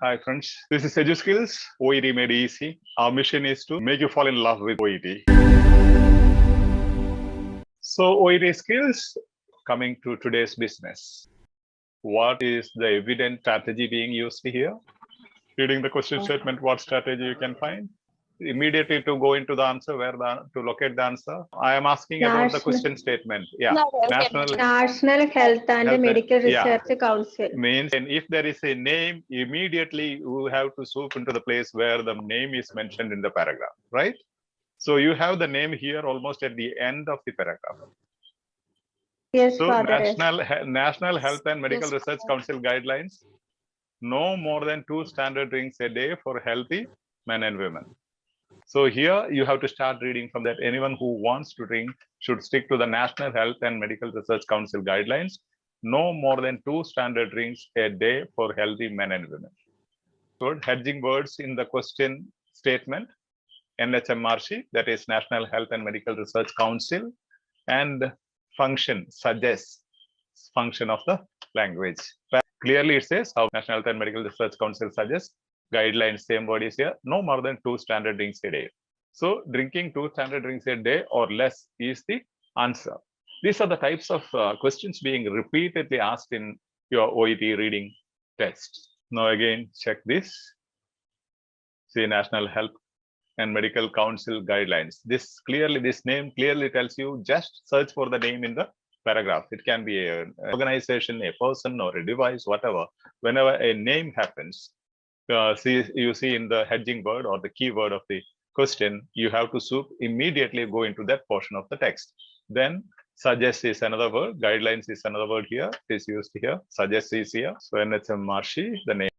Hi friends, this is Edu Skills, OET made easy. Our mission is to make you fall in love with OET. So OET skills, coming to today's business. What is the evident strategy being used here? Reading the question statement, what strategy you can find? Immediately to go into the answer, to locate the answer. I am asking about the question statement. Yeah, National Health and Medical Research Council. Means, and if there is a name, immediately you have to swoop into the place where the name is mentioned in the paragraph, right? So you have the name here almost at the end of the paragraph. Yes, so Father. National Health and Medical Research Council guidelines: no more than 2 standard drinks a day for healthy men and women. So here you have to start reading from that. Anyone who wants to drink should stick to the National Health and Medical Research Council guidelines. No more than 2 standard drinks a day for healthy men and women. Good. Hedging words in the question statement: NHMRC, that is National Health and Medical Research Council, and function suggests function of the language. But clearly it says how National Health and Medical Research Council suggests guidelines. Same word is here: no more than 2 standard drinks a day. So drinking 2 standard drinks a day or less is the answer. These are the types of questions being repeatedly asked in your OET reading test. Now again, check this. See, National Health and Medical Council guidelines. This name clearly tells you, just search for the name in the paragraph. It can be an organization, a person, or a device, whatever. Whenever a name happens, you see in the hedging word or the keyword of the question, you have to swoop immediately go into that portion of the text. Then suggest is another word, guidelines is another word here, is used here, suggest is here. So NHMRC, the name